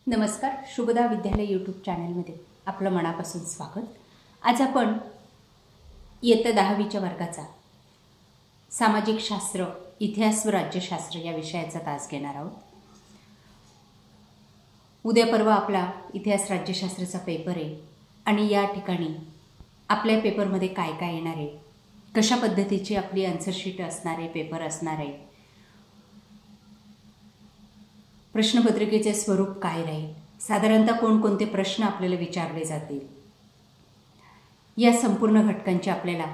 नमस्कार, शुभदा विद्यालय यूट्यूब चॅनलमध्ये आपलं मनापासून स्वागत। आज आपण इयत्ता 10वीच्या वर्गाचा सामाजिक शास्त्र, इतिहास व राज्यशास्त्र या विषयाचा तास घेणार आहोत। उद्या परवा आपला इतिहास राज्यशास्त्राचा पेपर आहे आणि या ठिकाणी आपल्या पेपरमध्ये काय काय येणार आहे, कशा पद्धतीची आपली आन्सर शीट असणार आहे, पेपर असणार आहे, प्रश्नपत्रिकेचे स्वरूप काय राहील, साधारणतः कोणकोणते प्रश्न आपल्याला विचारले जातील, या संपूर्ण घटकांची आपल्याला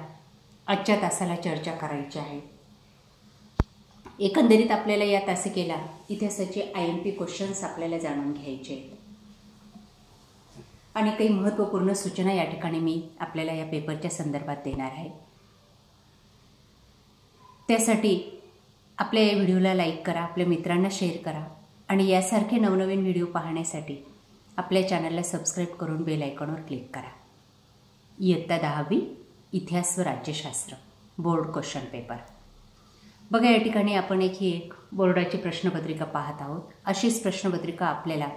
आजच्या तासाला चर्चा करायची आहे। एकंदरीत आपल्याला या तासिकेला इतिहासाचे IMP क्वेश्चन्स आपल्याला जाणून घ्यायचे आहेत आणि काही महत्त्वपूर्ण सूचना या ठिकाणी मी आपल्याला या पेपरच्या संदर्भात देणार आहे। त्यासाठी आपल्या या व्हिडिओला लाईक करा, आपल्या मित्रांना शेअर करा आणि यासारखे नवनवीन व्हिडिओ पाहण्यासाठी आपल्या चॅनलला सबस्क्राईब करून बेल आयकॉनवर क्लिक करा। इयत्ता 10वी इतिहास व राज्यशास्त्र बोर्ड क्वेश्चन पेपर बघा, या ठिकाणी आपण एक बोर्डाची प्रश्नपत्रिका पाहत आहोत। अशीच प्रश्नपत्रिका आपल्याला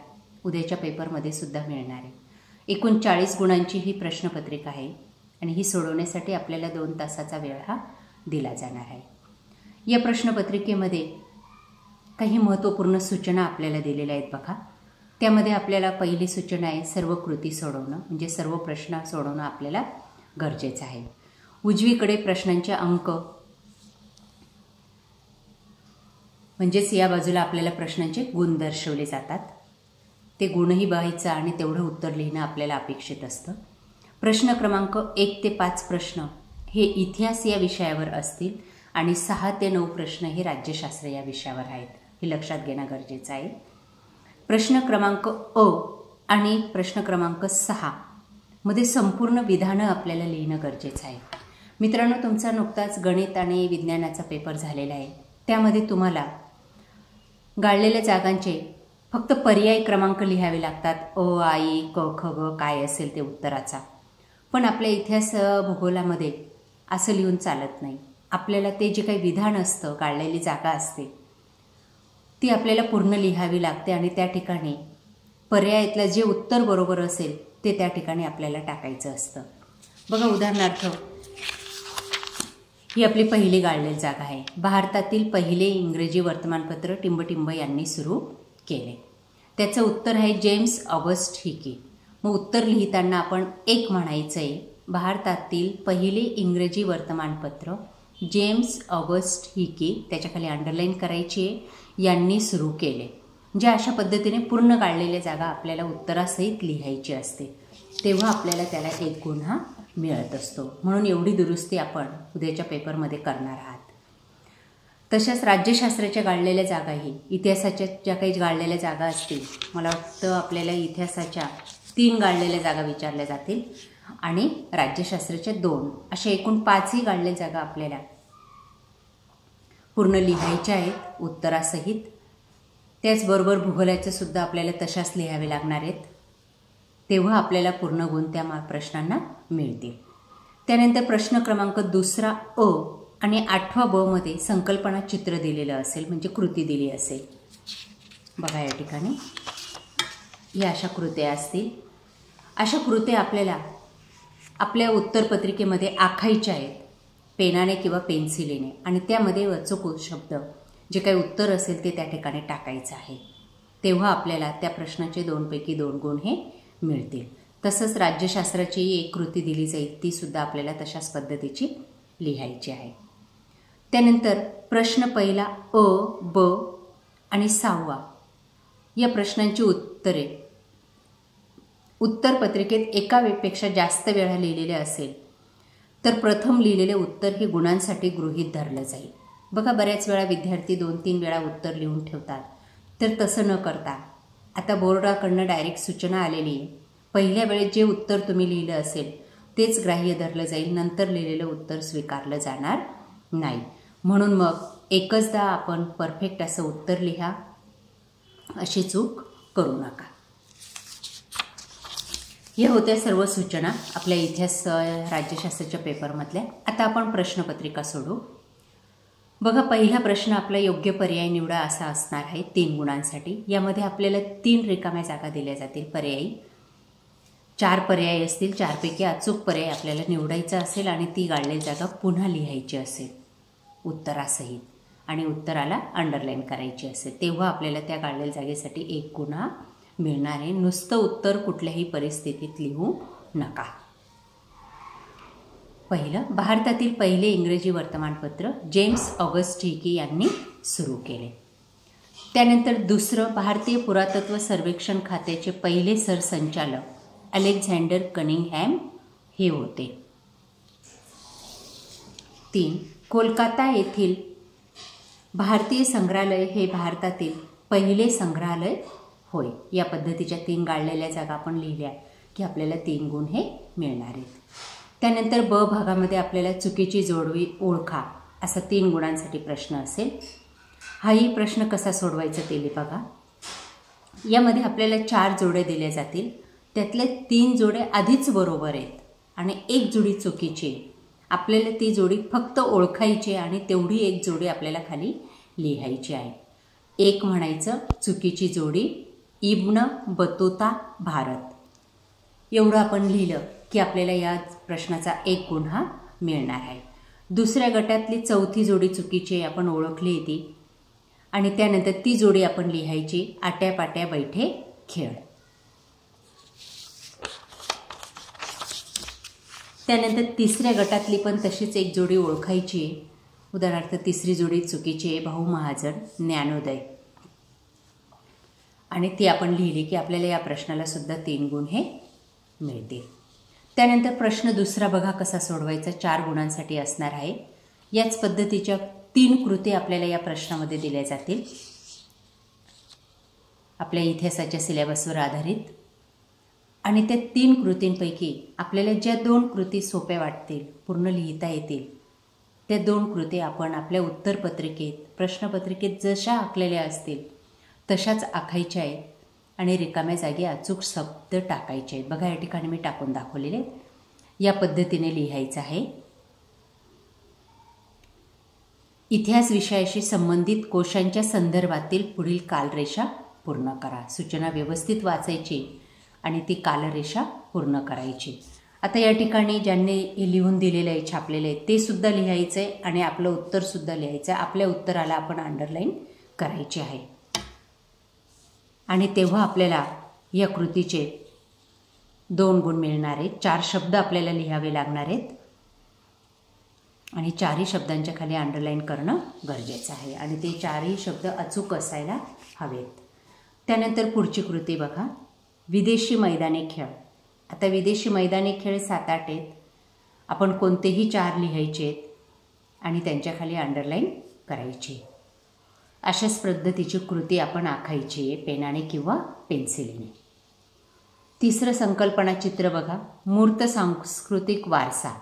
उद्याच्या पेपरमध्ये सुद्धा मिळणार आहे। एकूण 40 गुणांची ही प्रश्नपत्रिका आहे आणि ही सोडवण्यासाठी आपल्याला 2 तासाचा वेळ हा दिला जाणार आहे। या प्रश्नपत्रिकेमध्ये काही महत्त्वपूर्ण सूचना आपल्याला दिलेल्या आहेत बघा। त्यामध्ये आपल्याला पहिली सूचना आहे सर्व कृती सोडवणं, म्हणजे सर्व प्रश्न सोडवणं आपल्याला गरजेचं आहे। उजवीकडे प्रश्नांचे अंक, म्हणजेच या बाजूला आपल्याला प्रश्नांचे गुण दर्शवले जातात, ते गुणही बघायचं आणि तेवढं उत्तर लिहिणं आपल्याला अपेक्षित असतं। प्रश्न क्रमांक 1 ते 5 प्रश्न हे इतिहास या विषयावर असतील आणि 6 ते 9 प्रश्न हे राज्यशास्त्र या विषयावर आहेत, हे लक्षात घेणं गरजेचं आहे। प्रश्न क्रमांक अ आणि प्रश्न क्रमांक 6 मध्ये संपूर्ण विधानं आपल्याला लिहिणं गरजेचं आहे। मित्रांनो, तुमचा नुकताच गणित आणि विज्ञानाचा पेपर झालेला आहे, त्यामध्ये तुम्हाला गाळलेल्या जागांचे फक्त पर्याय क्रमांक लिहावे लागतात, अ, आ, इ, क, ख, ग काय असेल ते उत्तराचा। पण आपल्या इतिहास भूगोलामध्ये असं लिहून चालत नाही। आपल्याला ते जे काही विधान असतं, गाळलेली जागा असते, ती आपल्याला पूर्ण लिहावी लागते आणि त्या ठिकाणी पर्यायातलं जे उत्तर बरोबर असेल ते त्या ठिकाणी आपल्याला टाकायचं असतं। बघा, उदाहरणार्थ ही आपली पहिली गाळलेली जागा आहे। भारतातील पहिले इंग्रजी वर्तमानपत्र टिंबटिंब यांनी सुरू केले। त्याचं उत्तर आहे जेम्स ऑगस्ट हिकी। मग उत्तर लिहिताना आपण एक म्हणायचं आहे, भारतातील पहिले इंग्रजी वर्तमानपत्र जेम्स ऑगस्ट हिकी, त्याच्याखाली अंडरलाईन करायची आहे, यांनी सुरू केले। म्हणजे अशा पद्धतीने पूर्ण गाळलेल्या जागा आपल्याला उत्तरासहित लिहायची असते, तेव्हा आपल्याला त्याला 1 गुण हा मिळत असतो। म्हणून एवढी दुरुस्ती आपण उद्याच्या पेपरमध्ये करणार आहात। तशाच राज्यशास्त्राच्या गाळलेल्या जागाही इतिहासाच्या ज्या काही गाळलेल्या जागा असतील, मला वाटतं आपल्याला इतिहासाच्या 3 गाळलेल्या जागा विचारल्या जातील आणि राज्यशास्त्राच्या 2, अशा एकूण 5ही गाळलेल्या जागा आपल्याला पूर्ण लिहायच्या आहेत उत्तरासहित। त्याचबरोबर भूगोलाचं सुद्धा आपल्याला तशाच लिहावे लागणार आहेत, तेव्हा आपल्याला पूर्ण गुण त्या प्रश्नांना मिळतील। त्यानंतर प्रश्न क्रमांक 2 अ आणि 8 ब मध्ये संकल्पना चित्र दिलेलं असेल, म्हणजे कृती दिली असेल। बघा, या ठिकाणी या अशा कृत्या असतील। अशा कृत्या आपल्याला आपल्या उत्तरपत्रिकेमध्ये आखायच्या आहेत पेनाने किंवा पेन्सिलीने, आणि त्यामध्ये अचूक शब्द जे काही उत्तर असेल ते त्या ठिकाणी टाकायचं आहे, तेव्हा आपल्याला त्या प्रश्नाचे 2 पैकी 2 गुण हे मिळतील। तसंच राज्यशास्त्राची एक कृती दिली जाईल, ती सुद्धा आपल्याला तशाच पद्धतीची लिहायची आहे। त्यानंतर प्रश्न पहिला अ, ब आणि 6 या प्रश्नांची उत्तरे उत्तरपत्रिकेत एकापेक्षा जास्त वेळा लिहिलेले असेल तर प्रथम लिहिलेले उत्तर हे गुणांसाठी गृहीत धरलं जाईल। बघा, बऱ्याच वेळा विद्यार्थी 2-3 वेळा उत्तर लिहून ठेवतात, तर तसं न करता आता बोर्डाकडनं डायरेक्ट सूचना आलेली आहे, पहिल्या वेळेस जे उत्तर तुम्ही लिहिलं असेल तेच ग्राह्य धरलं जाईल, नंतर लिहिलेलं उत्तर स्वीकारलं जाणार नाही। म्हणून मग एकचदा आपण परफेक्ट असं उत्तर लिहा, अशी चूक करू नका। या होत्या सर्व सूचना आपल्या इतिहास राज्यशास्त्राच्या पेपरमधल्या। आता आपण प्रश्नपत्रिका सोडू। बघा, पहिला प्रश्न आपला योग्य पर्याय निवडा असा असणार आहे 3 गुणांसाठी. यामध्ये आपल्याला 3 रिकाम्या जागा दिल्या जातील पर्यायी. 4 पर्याय असतील. 4 पैकी अचूक पर्याय आपल्याला निवडायचा असेल आणि ती गाळलेली जागा पुन्हा लिहायची असेल उत्तरासहित आणि उत्तराला अंडरलाईन करायची असेल, तेव्हा आपल्याला त्या गाळलेल्या जागेसाठी 1 गुण हा मिळणार आहे. नुसतं उत्तर कुठल्याही परिस्थितीत लिहू नका. पहिलं, भारतातील पहिले इंग्रजी वर्तमानपत्र जेम्स ऑगस्ट हिकी यांनी सुरू केले. त्यानंतर दुसरं, भारतीय पुरातत्व सर्वेक्षण खात्याचे पहिले सरसंचालक अलेक्झांडर कनिंगहॅम हे होते. 3, कोलकाता येथील भारतीय संग्रहालय हे भारतातील पहिले संग्रहालय होय. या पद्धतीच्या 3 गाळलेल्या जागा आपण लिहिल्या की आपल्याला 3 गुण हे मिळणार आहेत. त्यानंतर ब भागामध्ये आपल्याला चुकीची जोडवी ओळखा असा 3 गुणांसाठी प्रश्न असेल. हाही प्रश्न कसा सोडवायचा ते बघा. यामध्ये आपल्याला 4 जोडे दिल्या जातील. त्यातले 3 जोडे आधीच बरोबर आहेत आणि 1 जोडी चुकीची आहे. आपल्याला ती जोडी फक्त ओळखायची आणि तेवढी 1 जोडी आपल्याला खाली लिहायची आहे. 1 म्हणायचं चुकीची जोडी इब्न बतूता भारत. एवढं आपण लिहिलं की आपल्याला या प्रश्नाचा 1 गुण हा मिळणार आहे. दुसऱ्या गटातली 4थी जोडी चुकीची आपण ओळखली ती आणि त्यानंतर ती जोडी आपण लिहायची आट्यापाट्या बैठे खेळ. त्यानंतर तिसऱ्या गटातली पण तशीच 1 जोडी ओळखायची आहे. उदाहरणार्थ तिसरी जोडी चुकीची आहे भाऊ महाजन ज्ञानोदय आणि ती आपण लिहिली की आपल्याला या प्रश्नाला सुद्धा 3 गुण हे मिळतील. त्यानंतर प्रश्न दुसरा बघा कसा सोडवायचा. 4 गुणांसाठी असणार आहे. याच पद्धतीच्या 3 कृती आपल्याला या प्रश्नामध्ये दिल्या जातील आपल्या इतिहासाच्या सिलेबसवर आधारित आणि त्या 3 कृतींपैकी आपल्याला ज्या 2 कृती सोप्या वाटतील पूर्ण लिहिता येतील त्या 2 कृती आपण आपल्या उत्तरपत्रिकेत प्रश्नपत्रिकेत जशा आखलेल्या असतील तशाच आखायच्या आहेत आणि रिकाम्या जागी अचूक शब्द टाकायचे आहेत. बघा, या ठिकाणी मी टाकून दाखवलेले. या पद्धतीने लिहायचं आहे. इतिहास विषयाशी संबंधित कोशांच्या संदर्भातील पुढील कालरेषा पूर्ण करा. सूचना व्यवस्थित वाचायची आणि ती कालरेषा पूर्ण करायची. आता या ठिकाणी ज्यांनी हे लिहून दिलेलं आहे छापलेलं आहे ते सुद्धा लिहायचं आहे आणि आपलं उत्तरसुद्धा लिहायचं आहे. आपल्या उत्तराला आपण अंडरलाईन करायची आहे आणि तेव्हा आपल्याला या कृतीचे 2 गुण मिळणार आहेत. 4 शब्द आपल्याला लिहावे लागणार आहेत आणि 4ही शब्दांच्या खाली अंडरलाईन करणं गरजेचं आहे आणि ते 4ही शब्द अचूक असायला हवेत. त्यानंतर पुढची कृती बघा, विदेशी मैदानी खेळ. आता विदेशी मैदानी खेळ 7-8 आहेत. आपण कोणतेही 4 लिहायचे आहेत आणि त्यांच्या खाली अंडरलाईन करायची. अशाच पद्धतीची कृती आपण आखायची आहे पेनाने किंवा पेन्सिलीने. तिसरं संकल्पना चित्र बघा, मूर्त सांस्कृतिक वारसा.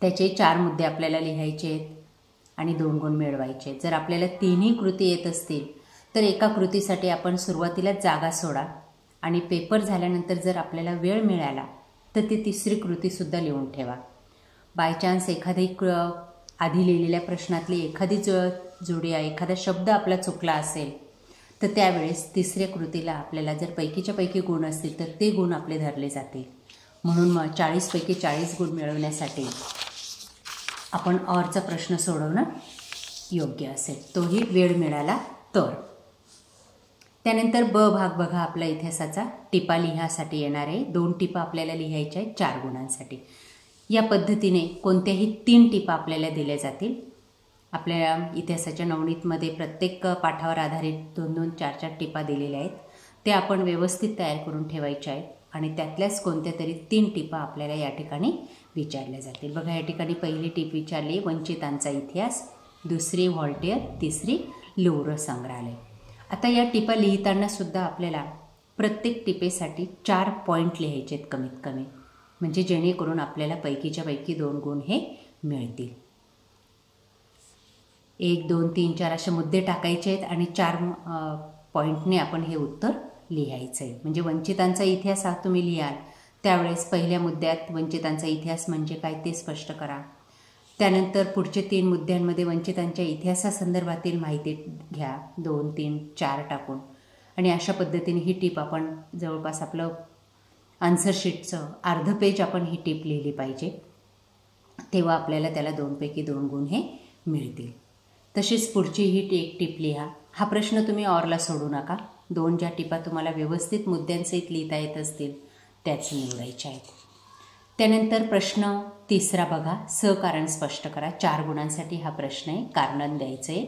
त्याचे 4 मुद्दे आपल्याला लिहायचे आहेत आणि 2 गुण मिळवायचे आहेत. जर आपल्याला 3ही कृती येत असतील तर एका कृतीसाठी आपण सुरुवातीला जागा सोडा आणि पेपर झाल्यानंतर जर आपल्याला वेळ मिळाला तर ती तिसरी कृतीसुद्धा लिहून ठेवा. बाय चान्स एखादी आधी लिहिलेल्या प्रश्नातली एखादी जोडी आहे, एखादा शब्द आपला चुकला असेल तर त्यावेळेस तिसऱ्या कृतीला आपल्याला जर पैकीच्या पैकी गुण असतील तर ते गुण आपले धरले जातील. म्हणून मग 40 पैकी 40 गुण मिळवण्यासाठी आपण ऑरचा प्रश्न सोडवणं योग्य असेल, तोही वेळ मिळाला तर. त्यानंतर ब भाग बघा आपला इतिहासाचा. टिपा लिहासाठी येणार आहे. 2 टिपा आपल्याला लिहायच्या आहेत 4 गुणांसाठी. या पद्धतीने कोणत्याही 3 टिपा आपल्याला दिल्या जातील. आपल्या इतिहासाच्या नवनीतमध्ये प्रत्येक पाठावर आधारित 2-2, 4-4 टिपा दिलेल्या आहेत. ते आपण व्यवस्थित तयार करून ठेवायच्या आहेत आणि त्यातल्याच कोणत्या तरी 3 टिपा आपल्याला या ठिकाणी विचारल्या जातील. बघा, या ठिकाणी पहिली टिप विचारली वंचितांचा इतिहास, दुसरी व्हॉल्टेअर, तिसरी लुव्र संग्रहालय. आता या टिपा लिहिताना सुद्धा आपल्याला प्रत्येक टिपेसाठी 4 पॉईंट लिहायचे आहेत कमीत कमी, म्हणजे जेणेकरून आपल्याला पैकीच्या पैकी 2 गुण हे मिळतील. 1, 2, 3, 4 असे मुद्दे टाकायचे आहेत आणि 4 पॉईंटने आपण हे उत्तर लिहायचं आहे. म्हणजे वंचितांचा इतिहास हा तुम्ही लिहाल त्यावेळेस पहिल्या मुद्द्यात वंचितांचा इतिहास म्हणजे काय ते स्पष्ट करा. त्यानंतर पुढचे 3 मुद्द्यांमध्ये वंचितांच्या इतिहासासंदर्भातील माहिती घ्या, 2, 3, 4 टाकून. आणि अशा पद्धतीने ही टीप आपण जवळपास आपलं आन्सर शीटचं अर्ध पेज आपण ही टीप लिहिली पाहिजे. तेव्हा आपल्याला त्याला 2 पैकी 2 गुण हे मिळतील. तशीच पुढची ही एक टीप लिहा. हा प्रश्न तुम्ही ऑरला सोडू नका. 2 ज्या टिपा तुम्हाला व्यवस्थित मुद्द्यांसहित लिहिता येत असतील त्याच निवडायच्या आहेत. त्यानंतर प्रश्न 3 बघा, सहकारण स्पष्ट करा. 4 गुणांसाठी हा प्रश्न आहे. कारण द्यायचं आहे.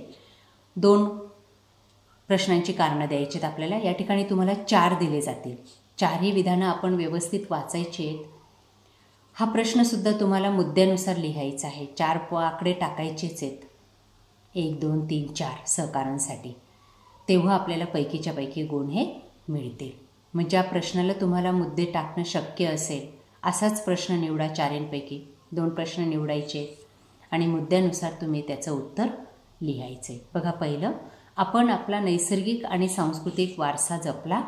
2 प्रश्नांची कारणं द्यायची आहेत आपल्याला. या ठिकाणी तुम्हाला 4 दिले जातील. 4ही विधानं आपण व्यवस्थित वाचायची आहेत. हा प्रश्नसुद्धा तुम्हाला मुद्द्यानुसार लिहायचा आहे. 4 आकडे टाकायचेच आहेत. 1, 2, 3, 4 सहकारांसाठी. तेव्हा आपल्याला पैकीच्या पैकी गुण हे मिळतील. मग ज्या प्रश्नाला तुम्हाला मुद्दे टाकणं शक्य असेल असाच प्रश्न निवडा. 4पैकी 2 प्रश्न निवडायचे आणि मुद्द्यानुसार तुम्ही त्याचं उत्तर लिहायचे. बघा, पहिलं, आपण आपला नैसर्गिक आणि सांस्कृतिक वारसा जपला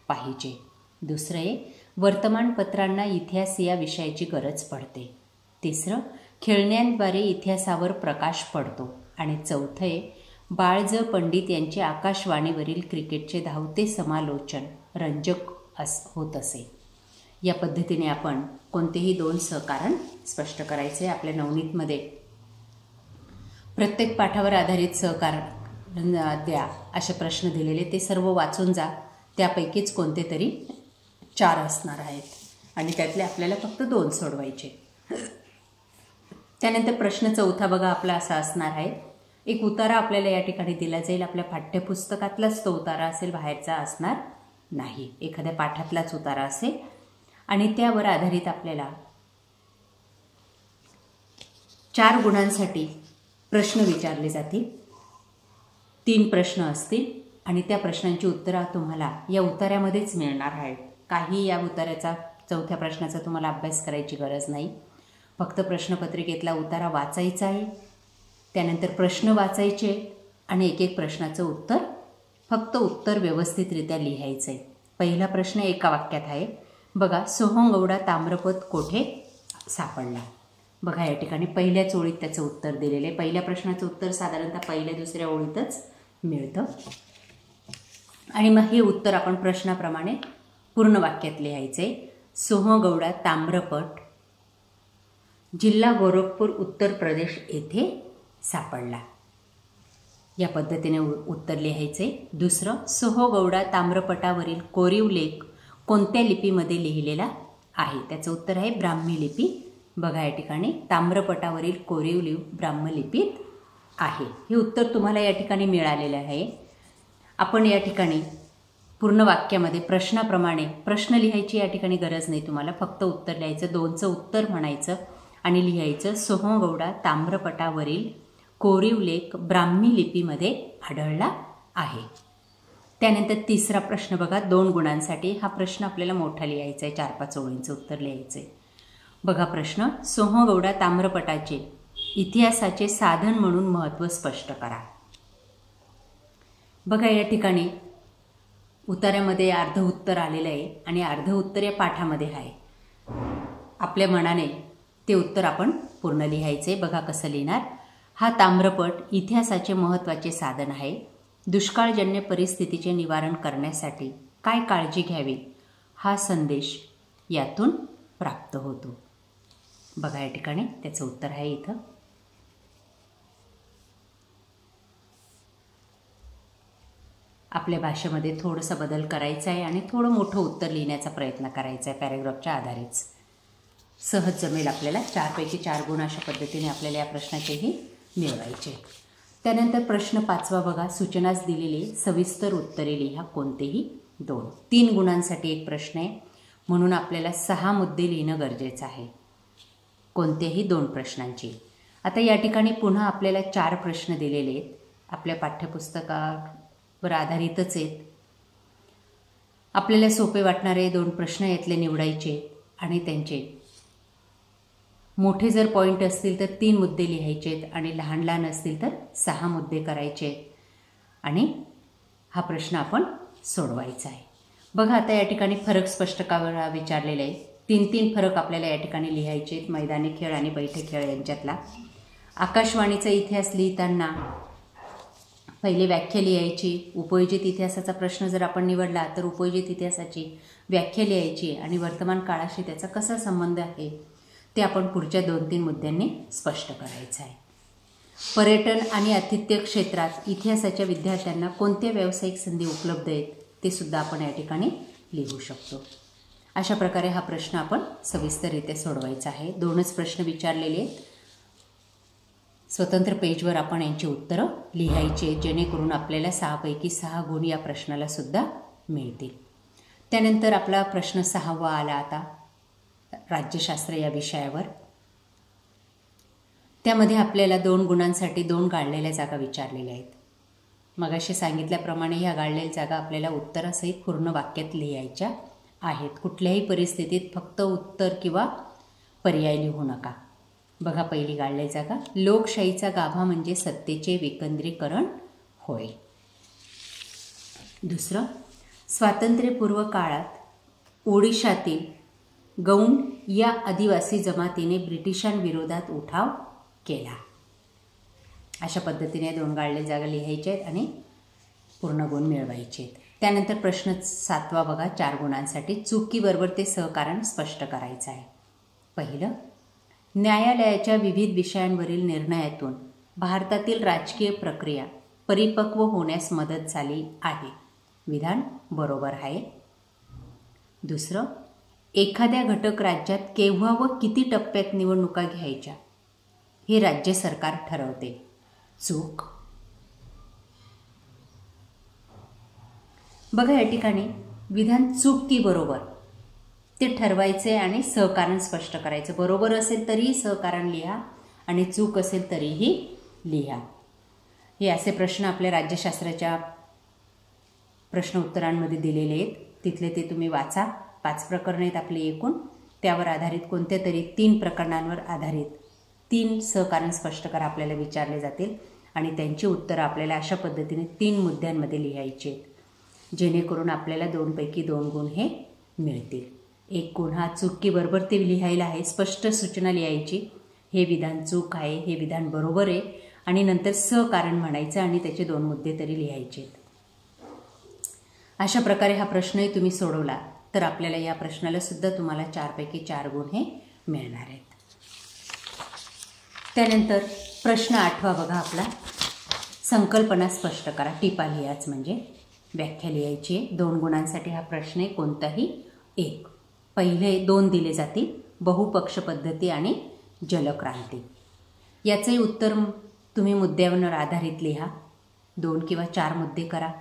पाहिजे. दुसरं आहे, वर्तमानपत्रांना इतिहास या विषयाची गरज पडते. तिसरं, खेळण्यांद्वारे इतिहासावर प्रकाश पडतो. आणि चौथं आहे, बाळज पंडित यांचे आकाशवाणीवरील क्रिकेटचे धावते समालोचन रंजक होत असे. या पद्धतीने आपण कोणतेही 2 सहकारण स्पष्ट करायचे. आपल्या नवनीतमध्ये प्रत्येक पाठावर आधारित सहकारण द्या असे प्रश्न दिलेले, ते सर्व वाचून जा. त्यापैकीच कोणते तरी 4 असणार आहेत आणि त्यातले आपल्याला फक्त 2 सोडवायचे. त्यानंतर प्रश्न 4 बघा, आपला असा असणार आहे. एक उतारा आपल्याला या ठिकाणी दिला जाईल. आपल्या पाठ्यपुस्तकातलाच तो उतारा असेल, बाहेरचा असणार नाही. एखाद्या पाठातलाच उतारा असेल आणि त्यावर आधारित आपल्याला 4 गुणांसाठी प्रश्न विचारले जातील. 3 प्रश्न असतील आणि त्या प्रश्नांची उत्तरं तुम्हाला या उतार्यामध्येच मिळणार आहेत. काही या उतार्याचा 4थ्या प्रश्नाचा तुम्हाला अभ्यास करायची गरज नाही. फक्त प्रश्नपत्रिकेतला उतारा वाचायचा आहे. त्यानंतर प्रश्न वाचायचे आणि एक प्रश्नाचं उत्तर, फक्त उत्तर व्यवस्थितरित्या लिहायचं आहे. पहिला प्रश्न एका वाक्यात आहे. बघा, सोहंगवडा ताम्रपट कोठे सापडला. बघा, या ठिकाणी पहिल्याच ओळीत त्याचं उत्तर दिलेलं आहे. पहिल्या प्रश्नाचं उत्तर साधारणतः पहिल्या 2ऱ्या ओळीतच मिळतं आणि मग हे उत्तर आपण प्रश्नाप्रमाणे पूर्ण वाक्यात लिहायचे. सोहंगवडा ताम्रपट जिल्हा गोरखपूर उत्तर प्रदेश येथे सापडला. या पद्धतीने उत्तर लिहायचे. दुसरं, सोहंगवडा ताम्रपटावरील कोरीव लेख कोणत्या लिपीमध्ये लिहिलेला आहे. त्याचं उत्तर आहे ब्राह्मी लिपी. बघा, या ठिकाणी ताम्रपटावरील कोरीव लिपी ब्राह्मी लिपीत आहे. हे उत्तर तुम्हाला या ठिकाणी मिळालेलं आहे. आपण या ठिकाणी पूर्ण वाक्यामध्ये प्रश्नाप्रमाणे प्रश्न लिहायची या ठिकाणी गरज नाही तुम्हाला. फक्त उत्तर लिहायचं. 2चं उत्तर म्हणायचं आणि लिहायचं, सोहंगवडा ताम्रपटावरील कोरीव लेख ब्राह्मी लिपीमध्ये आढळला आहे. त्यानंतर 3रा प्रश्न बघा, 2 गुणांसाठी. हा प्रश्न आपल्याला मोठा लिहायचा आहे. 4-5 ओळींचं उत्तर लिहायचं आहे. बघा प्रश्न, सोहंगवडा ताम्रपटाचे इतिहासाचे साधन म्हणून महत्त्व स्पष्ट करा. बघा, या ठिकाणी उतार्यामध्ये अर्ध उत्तर आलेलं आहे आणि अर्ध उत्तर या पाठामध्ये आहे. आपल्या मनाने ते उत्तर आपण पूर्ण लिहायचे. बघा कसं लिहिणार. हा ताम्रपट इतिहासाचे महत्त्वाचे साधन आहे. दुष्काळजन्य परिस्थितीचे निवारण करण्यासाठी काय काळजी घ्यावी हा संदेश यातून प्राप्त होतो. बघा, या ठिकाणी त्याचं उत्तर आहे इथं. आपल्या भाषेमध्ये थोडंसं बदल करायचा आहे आणि थोडं मोठं उत्तर लिहिण्याचा प्रयत्न करायचा आहे. पॅरेग्राफच्या आधारेच सहज जमेल आपल्याला. 4पैकी 4 गुण अशा पद्धतीने आपल्याला या प्रश्नाचेही मिळवायचे. त्यानंतर प्रश्न 5 बघा, सूचनाच दिलेली सविस्तर उत्तरे लिहा. कोणतेही 2. 3 गुणांसाठी एक प्रश्न आहे म्हणून आपल्याला 6 मुद्दे लिहिणं गरजेचं आहे. कोणतेही 2 प्रश्नांची. आता या ठिकाणी पुन्हा आपल्याला 4 प्रश्न दिलेले आहेत. आपल्या पाठ्यपुस्तकावर आधारितच आहेत. आपल्याला सोपे वाटणारे 2 प्रश्न यातले निवडायचे आणि त्यांचे मोठे जर पॉईंट असतील तर 3 मुद्दे लिहायचे आहेत आणि लहान लहान असतील तर 6 मुद्दे करायचे आहेत आणि हा प्रश्न आपण सोडवायचा आहे. बघा, आता या ठिकाणी फरक स्पष्ट करा विचारलेला आहे. 3 फरक आपल्याला या ठिकाणी लिहायचे आहेत. मैदानी खेळ आणि बैठे खेळ यांच्यातला. आकाशवाणीचा इतिहास लिहिताना पहिले व्याख्या लिहायची. उपयोजित इतिहासाचा प्रश्न जर आपण निवडला तर उपयोजित इतिहासाची व्याख्या लिहायची आणि वर्तमान काळाशी त्याचा कसा संबंध आहे ते आपण पुढच्या 2-3 मुद्द्यांनी स्पष्ट करायचं आहे. पर्यटन आणि आतिथ्य क्षेत्रात इतिहासाच्या विद्यार्थ्यांना कोणत्या व्यावसायिक संधी उपलब्ध आहेत ते सुद्धा आपण या ठिकाणी लिहू शकतो. अशा प्रकारे हा प्रश्न आपण सविस्तररित्या सोडवायचा आहे. 2च प्रश्न विचारलेले आहेत. स्वतंत्र पेजवर आपण यांची उत्तरं लिहायची आहेत जेणेकरून आपल्याला 6 पैकी 6 गुण या प्रश्नाला सुद्धा मिळतील. त्यानंतर आपला प्रश्न 6वा आला आता राज्यशास्त्र या विषयावर. त्यामध्ये आपल्याला 2 गुणांसाठी 2 गाळलेल्या जागा विचारलेल्या आहेत. मगाशी सांगितल्याप्रमाणे ह्या गाळलेल्या जागा आपल्याला उत्तरासहित पूर्ण वाक्यात लिहायच्या आहेत. कुठल्याही परिस्थितीत फक्त उत्तर किंवा पर्याय लिहू नका. बघा पहिली गाळलेली जागा, लोकशाहीचा गाभा म्हणजे सत्तेचे विकेंद्रीकरण होय. दुसरं, स्वातंत्र्यपूर्व काळात ओडिशातील गौंड या आदिवासी जमातीने ब्रिटिशांविरोधात उठाव केला. अशा पद्धतीने 2 गाळलेल्या जागा लिहायच्या आहेत आणि पूर्ण गुण मिळवायचे आहेत. त्यानंतर प्रश्न 7वा बघा 4 गुणांसाठी. चुकीबरोबर ते सहकारण स्पष्ट करायचं आहे. पहिलं, न्यायालयाच्या विविध विषयांवरील निर्णयातून भारतातील राजकीय प्रक्रिया परिपक्व होण्यास मदत झाली आहे. विधान बरोबर आहे. दुसरं, एखाद्या घटक राज्यात केव्हा व किती टप्प्यात निवडणुका घ्यायच्या हे राज्य सरकार ठरवते. चूक. बघा या ठिकाणी विधान चूक की बरोबर ते ठरवायचे आणि सहकारण स्पष्ट करायचं. बरोबर असेल तरीही सहकारण लिहा आणि चूक असेल तरीही लिहा. हे असे प्रश्न आपल्या राज्यशास्त्राच्या प्रश्न उत्तरांमध्ये दिलेले आहेत. तिथले ते तुम्ही वाचा. 5 प्रकरणं आहेत आपली एकूण. त्यावर आधारित कोणत्या तरी 3 प्रकरणांवर आधारित 3 सहकारण स्पष्ट करा आपल्याला विचारले जातील आणि त्यांची उत्तरं आपल्याला अशा पद्धतीने 3 मुद्द्यांमध्ये लिहायची आहेत जेणेकरून आपल्याला 2 पैकी 2 गुण हे मिळतील. 1 गुण हा चुकी बरोबर ते लिहायला आहे. स्पष्ट सूचना लिहायची. हे विधान चूक आहे, हे विधान बरोबर आहे आणि नंतर सहकारण म्हणायचं आणि त्याचे 2 मुद्दे तरी लिहायचे आहेत. अशा प्रकारे हा प्रश्नही तुम्ही सोडवला तर आपल्याला या प्रश्नाला सुद्धा तुम्हाला 4 पैकी 4 गुण हे मिळणार आहेत. त्यानंतर प्रश्न 8वा बघा आपला, संकल्पना स्पष्ट करा. टिपा लिहाच म्हणजे व्याख्या लिहायची आहे. 2 गुणांसाठी हा प्रश्न आहे. कोणताही एक. पहिले 2 दिले जातील, बहुपक्ष पद्धती आणि जलक्रांती. याचंही उत्तर तुम्ही मुद्द्यावर आधारित लिहा. 2 किंवा 4 मुद्दे करा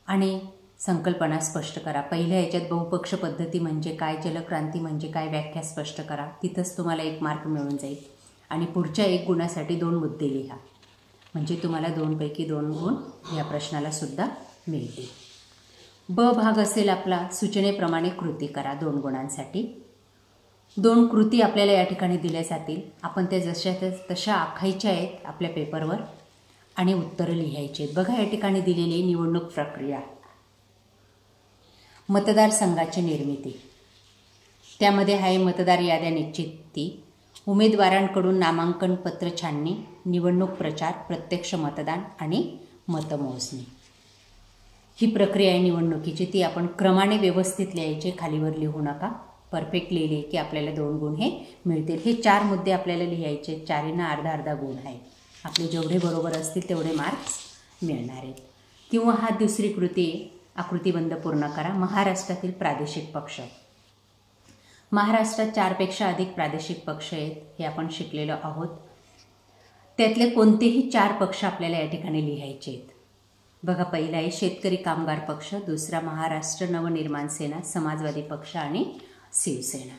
आणि संकल्पना स्पष्ट करा. पहिल्या याच्यात बहुपक्ष पद्धती म्हणजे काय, जलक्रांती म्हणजे काय, व्याख्या स्पष्ट करा. तिथंच तुम्हाला 1 मार्क मिळून जाईल आणि पुढच्या 1 गुणासाठी 2 मुद्दे लिहा म्हणजे तुम्हाला 2 पैकी 2 गुण या प्रश्नाला सुद्धा मिळतील. ब भाग असेल आपला, सूचनेप्रमाणे कृती करा. 2 गुणांसाठी 2 कृती आपल्याला या ठिकाणी दिल्या जातील. आपण त्या जशा तशा आखायच्या आहेत आपल्या पेपरवर आणि उत्तरं लिहायची आहेत. बघा या ठिकाणी दिलेली निवडणूक प्रक्रिया, मतदारसंघाची निर्मिती, त्यामध्ये आहे मतदार याद्या निश्चिती, उमेदवारांकडून नामांकन पत्र छाननी, निवडणूक प्रचार, प्रत्यक्ष मतदान आणि मतमोजणी. ही प्रक्रिया आहे निवडणुकीची. ती आपण क्रमाने व्यवस्थित लिहायचे, खालीवर लिहू नका. परफेक्ट लिहिले की आपल्याला 2 गुण हे मिळतील. हे 4 मुद्दे आपल्याला लिहायचे. 4ांना अर्धा गुण आहे. आपले जेवढे बरोबर असतील तेवढे मार्क्स मिळणार आहेत. किंवा हा दुसरी कृती, आकृतीबंध पूर्ण करा. महाराष्ट्रातील प्रादेशिक पक्ष. महाराष्ट्रात 4 पेक्षा अधिक प्रादेशिक पक्ष आहेत हे आपण शिकलेलो आहोत. त्यातले कोणतेही 4 पक्ष आपल्याला या ठिकाणी लिहायचे आहेत. बघा पहिला आहे शेतकरी कामगार पक्ष, दुसरा महाराष्ट्र नवनिर्माण सेना, समाजवादी पक्ष आणि शिवसेना.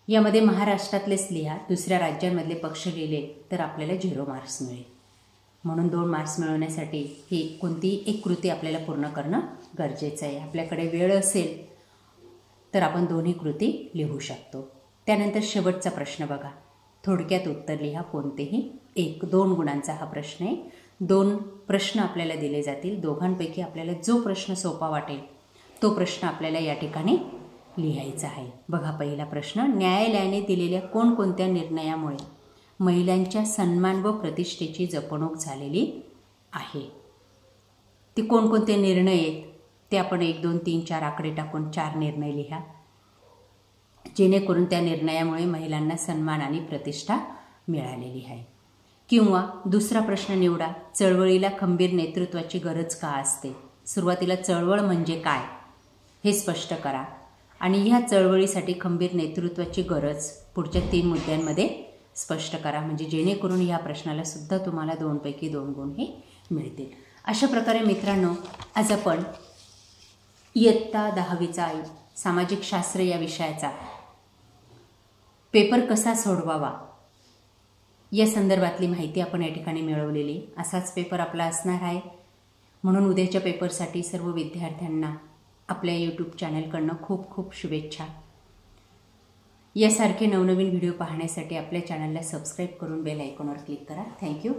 यामध्ये महाराष्ट्रातलेच लिहा. दुसऱ्या राज्यांमधले पक्ष लिहिले तर आपल्याला 0 मार्क्स मिळेल. म्हणून 2 मार्क्स मिळवण्यासाठी ही कोणतीही एक कृती आपल्याला पूर्ण करणं गरजेचं आहे. आपल्याकडे वेळ असेल तर आपण 2ही कृती लिहू शकतो. त्यानंतर शेवटचा प्रश्न बघा. थोडक्यात उत्तर लिहा कोणतेही एक. 2 गुणांचा हा प्रश्न आहे. 2 प्रश्न आपल्याला दिले जातील. दोघांपैकी आपल्याला जो प्रश्न सोपा वाटेल तो प्रश्न आपल्याला या ठिकाणी लिहायचा आहे. बघा पहिला प्रश्न, न्यायालयाने दिलेल्या कोणकोणत्या निर्णयामुळे महिलांच्या सन्मान व प्रतिष्ठेची जपणूक झालेली आहे. ते कोणकोणते निर्णय आहेत ते आपण 1, 2, 3, 4 आकडे टाकून 4 निर्णय लिहा, जेणेकरून त्या निर्णयामुळे महिलांना सन्मान आणि प्रतिष्ठा मिळालेली आहे. किंवा दुसरा प्रश्न निवडा, चळवळीला खंबीर नेतृत्वाची गरज का असते. सुरुवातीला चळवळ म्हणजे काय हे स्पष्ट करा आणि ह्या चळवळीसाठी खंबीर नेतृत्वाची गरज पुढच्या 3 मुद्द्यांमध्ये स्पष्ट करा, म्हणजे जेणेकरून ह्या प्रश्नाला सुद्धा तुम्हाला 2 पैकी 2 गुण हे मिळतील. अशा प्रकारे मित्रांनो, आज आपण इयत्ता 10वीचा सामाजिक शास्त्र या विषयाचा पेपर कसा सोडवावा या संदर्भातली माहिती आपण या ठिकाणी मिळवलेली. असाच पेपर आपला असणार आहे, म्हणून उद्याच्या पेपरसाठी सर्व विद्यार्थ्यांना आपल्या यूट्यूब चॅनलकडनं खूप खूप शुभेच्छा. यासारखे नवनवीन व्हिडिओ पाहण्यासाठी आपल्या चॅनलला सबस्क्राईब करून बेल आयकॉनवर क्लिक करा. थँक्यू.